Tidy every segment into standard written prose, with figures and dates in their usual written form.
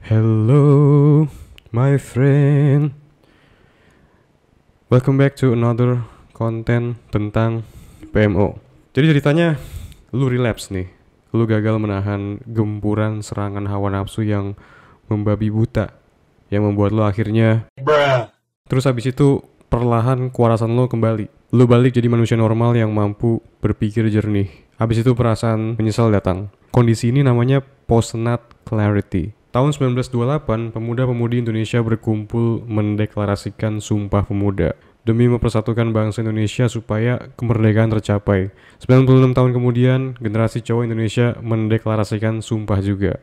Hello, my friend. Welcome back to another konten tentang PMO. Jadi ceritanya, lu relapse nih. Lu gagal menahan gempuran serangan hawa nafsu yang membabi buta, yang membuat lu akhirnya terus habis itu perlahan kewarasan lu kembali. Lu balik jadi manusia normal yang mampu berpikir jernih. Habis itu perasaan menyesal datang. Kondisi ini namanya post-nut clarity. Tahun 1928, pemuda-pemudi Indonesia berkumpul mendeklarasikan Sumpah Pemuda demi mempersatukan bangsa Indonesia supaya kemerdekaan tercapai. 96 tahun kemudian, generasi cowok Indonesia mendeklarasikan sumpah juga.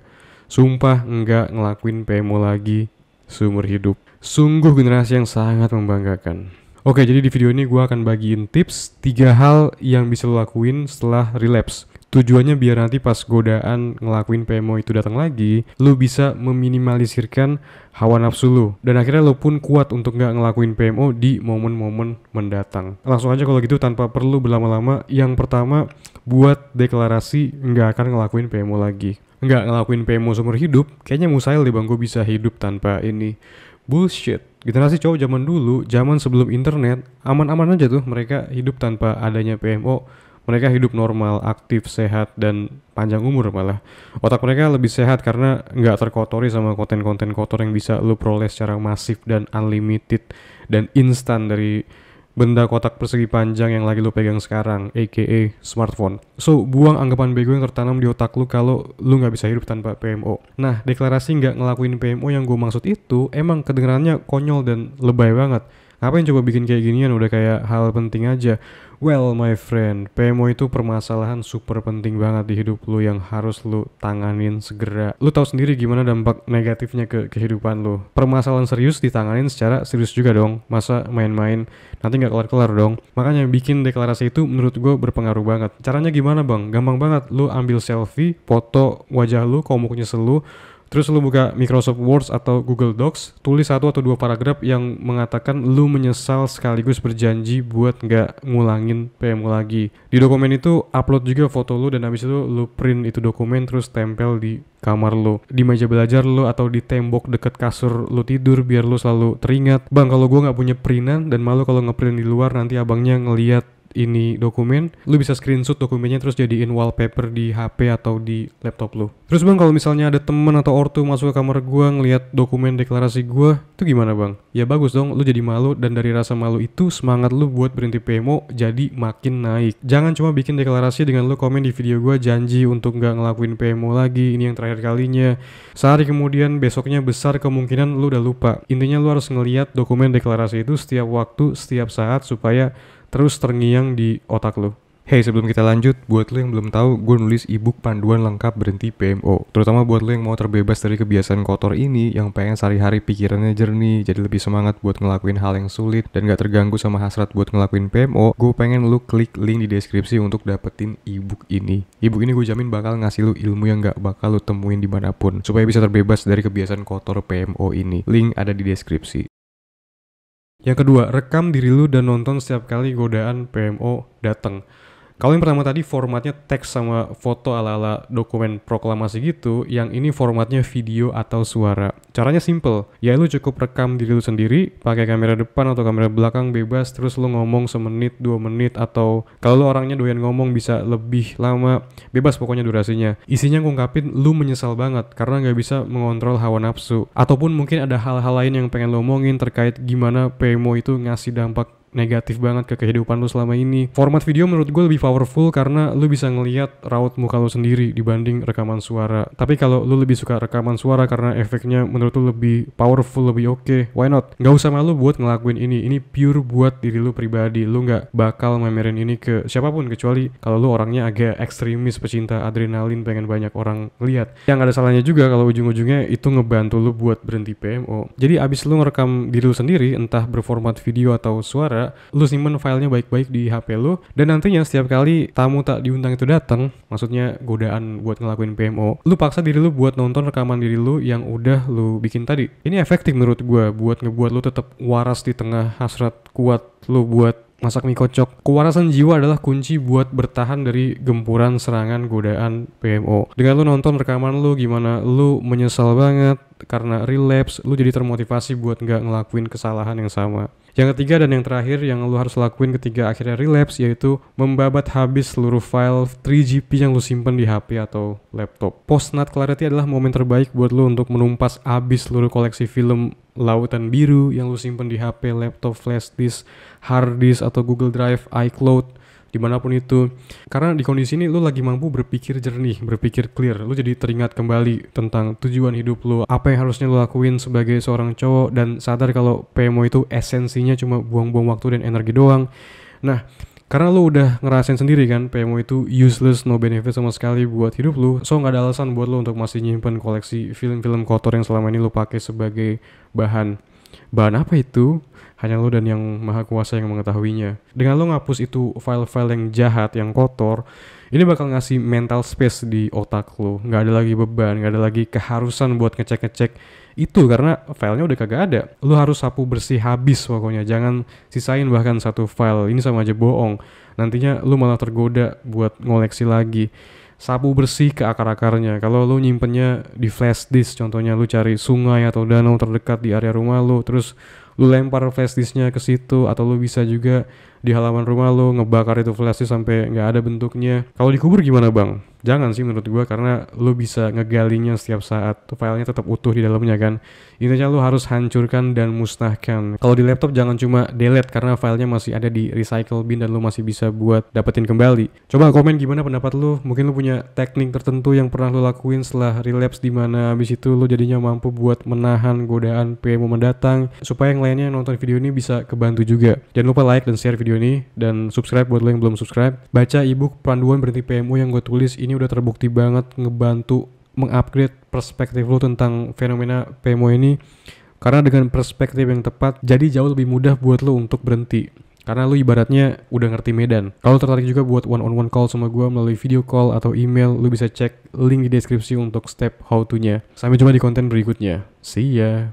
Sumpah enggak ngelakuin PMO lagi seumur hidup. Sungguh generasi yang sangat membanggakan. Oke, jadi di video ini gue akan bagiin tips 3 hal yang bisa lo lakuin setelah relapse. Tujuannya biar nanti pas godaan ngelakuin PMO itu datang lagi, lu bisa meminimalisirkan hawa nafsu lu. Dan akhirnya lu pun kuat untuk gak ngelakuin PMO di momen-momen mendatang. Langsung aja kalau gitu tanpa perlu berlama-lama. Yang pertama, buat deklarasi gak akan ngelakuin PMO lagi. Nggak ngelakuin PMO seumur hidup, kayaknya mustahil deh bang gue bisa hidup tanpa ini. Bullshit. Generasi cowok zaman dulu, zaman sebelum internet, aman-aman aja tuh mereka hidup tanpa adanya PMO. Mereka hidup normal, aktif, sehat, dan panjang umur malah. Otak mereka lebih sehat karena nggak terkotori sama konten-konten kotor yang bisa lu peroleh secara masif dan unlimited dan instan dari benda kotak persegi panjang yang lagi lu pegang sekarang, aka smartphone. So, buang anggapan bego yang tertanam di otak lu kalau lu nggak bisa hidup tanpa PMO. Nah, deklarasi nggak ngelakuin PMO yang gue maksud itu emang kedengarannya konyol dan lebay banget. Ngapain coba bikin kayak ginian, udah kayak hal penting aja. Well, my friend, PMO itu permasalahan super penting banget di hidup lu yang harus lu tanganin segera. Lu tahu sendiri gimana dampak negatifnya ke kehidupan lu. Permasalahan serius ditanganin secara serius juga dong. Masa main-main, nanti nggak kelar-kelar dong. Makanya bikin deklarasi itu menurut gue berpengaruh banget. Caranya gimana bang? Gampang banget. Lu ambil selfie, foto wajah lu, komuk nyesel lu, terus lu buka Microsoft Word atau Google Docs, tulis 1 atau 2 paragraf yang mengatakan lu menyesal sekaligus berjanji buat nggak ngulangin PMO lagi. Di dokumen itu upload juga foto lu dan habis itu lu print itu dokumen terus tempel di kamar lu, di meja belajar lu atau di tembok deket kasur lu tidur biar lu selalu teringat. Bang, kalau gua nggak punya printan dan malu kalau ngeprint di luar nanti abangnya ngeliat ini dokumen, lu bisa screenshot dokumennya terus jadiin wallpaper di HP atau di laptop lu. Terus bang, kalau misalnya ada temen atau ortu masuk ke kamar gua ngelihat dokumen deklarasi gua, itu gimana bang? Ya bagus dong, lu jadi malu dan dari rasa malu itu semangat lu buat berhenti PMO jadi makin naik. Jangan cuma bikin deklarasi dengan lu komen di video gua janji untuk nggak ngelakuin PMO lagi, ini yang terakhir kalinya. Sehari kemudian besoknya besar kemungkinan lu udah lupa. Intinya lu harus ngelihat dokumen deklarasi itu setiap waktu, setiap saat supaya terus terngiang di otak lo. Hey, sebelum kita lanjut, buat lo yang belum tahu, gue nulis ebook panduan lengkap berhenti PMO. Terutama buat lo yang mau terbebas dari kebiasaan kotor ini, yang pengen sehari-hari pikirannya jernih, jadi lebih semangat buat ngelakuin hal yang sulit, dan gak terganggu sama hasrat buat ngelakuin PMO, gue pengen lo klik link di deskripsi untuk dapetin ebook ini. Ebook ini gue jamin bakal ngasih lo ilmu yang gak bakal lo temuin dimanapun, supaya bisa terbebas dari kebiasaan kotor PMO ini. Link ada di deskripsi. Yang kedua, rekam diri lu dan nonton setiap kali godaan PMO datang. Kalau yang pertama tadi formatnya teks sama foto ala-ala dokumen proklamasi gitu, yang ini formatnya video atau suara. Caranya simple, ya lu cukup rekam diri lu sendiri, pakai kamera depan atau kamera belakang bebas, terus lu ngomong semenit, 2 menit, atau kalau lu orangnya doyan ngomong bisa lebih lama, bebas pokoknya durasinya. Isinya ngungkapin lu menyesal banget karena nggak bisa mengontrol hawa nafsu, ataupun mungkin ada hal-hal lain yang pengen lu omongin terkait gimana PMO itu ngasih dampak negatif banget ke kehidupan lu selama ini. Format video menurut gue lebih powerful karena lu bisa ngelihat raut muka lu sendiri dibanding rekaman suara. Tapi kalau lu lebih suka rekaman suara karena efeknya menurut lu lebih powerful, lebih oke, why not? Gak usah malu buat ngelakuin ini. Ini pure buat diri lu pribadi. Lu gak bakal memerin ini ke siapapun kecuali kalau lu orangnya agak ekstremis, pecinta adrenalin, pengen banyak orang lihat. Yang ada salahnya juga kalau ujung-ujungnya itu ngebantu lu buat berhenti PMO. Jadi abis lu ngerekam diri lu sendiri, entah berformat video atau suara, lu simpen filenya baik-baik di HP lu, dan nantinya setiap kali tamu tak diundang itu datang, maksudnya godaan buat ngelakuin PMO, lu paksa diri lu buat nonton rekaman diri lu yang udah lu bikin tadi. Ini efektif menurut gua buat ngebuat lu tetap waras di tengah hasrat kuat lu buat masak mie kocok. Kewarasan jiwa adalah kunci buat bertahan dari gempuran serangan godaan PMO. Dengan lu nonton rekaman lu gimana lu menyesal banget, karena relapse, lu jadi termotivasi buat nggak ngelakuin kesalahan yang sama. Yang ketiga dan yang terakhir yang lu harus lakuin ketika akhirnya relapse yaitu membabat habis seluruh file 3GP yang lu simpen di HP atau laptop. Post-nut clarity adalah momen terbaik buat lu untuk menumpas habis seluruh koleksi film Lautan Biru yang lu simpen di HP, laptop, flash disk, hard disk atau Google Drive, iCloud, dimanapun itu. Karena di kondisi ini lu lagi mampu berpikir jernih, berpikir clear. Lu jadi teringat kembali tentang tujuan hidup lu, apa yang harusnya lu lakuin sebagai seorang cowok, dan sadar kalau PMO itu esensinya cuma buang-buang waktu dan energi doang. Nah, karena lu udah ngerasain sendiri kan PMO itu useless, no benefit sama sekali buat hidup lu, so gak ada alasan buat lu untuk masih nyimpen koleksi film-film kotor yang selama ini lu pakai sebagai bahan. Bahan apa itu? Hanya lo dan yang maha kuasa yang mengetahuinya. Dengan lo ngapus itu file-file yang jahat, yang kotor, ini bakal ngasih mental space di otak lo. Gak ada lagi beban, gak ada lagi keharusan buat ngecek-ngecek itu karena filenya udah kagak ada. Lo harus sapu bersih habis pokoknya. Jangan sisain bahkan satu file. Ini sama aja bohong. Nantinya lo malah tergoda buat ngoleksi lagi. Sapu bersih ke akar-akarnya. Kalau lu nyimpennya di flash disk, contohnya lu cari sungai atau danau terdekat di area rumah lu, terus lu lempar flash disknya ke situ, atau lu bisa juga di halaman rumah lu ngebakar itu flash disk sampai nggak ada bentuknya. Kalau dikubur gimana bang? Jangan sih menurut gua, karena lu bisa ngegalinya setiap saat. Tuh filenya tetap utuh di dalamnya kan. Intinya lu harus hancurkan dan musnahkan. Kalau di laptop jangan cuma delete karena filenya masih ada di recycle bin dan lu masih bisa buat dapetin kembali. Coba komen gimana pendapat lu. Mungkin lu punya teknik tertentu yang pernah lu lakuin setelah relapse, dimana abis itu lu jadinya mampu buat menahan godaan PMO mendatang, supaya yang lainnya yang nonton video ini bisa kebantu juga. Jangan lupa like dan share video ini, dan subscribe buat lo yang belum subscribe. Baca ebook Panduan Berhenti PMO yang gue tulis, ini udah terbukti banget ngebantu mengupgrade perspektif lo tentang fenomena PMO ini. Karena dengan perspektif yang tepat, jadi jauh lebih mudah buat lo untuk berhenti. Karena lu ibaratnya udah ngerti medan. Kalau tertarik juga buat one-on-one call sama gue melalui video call atau email, lu bisa cek link di deskripsi untuk step how to-nya. Sampai jumpa di konten berikutnya. See ya!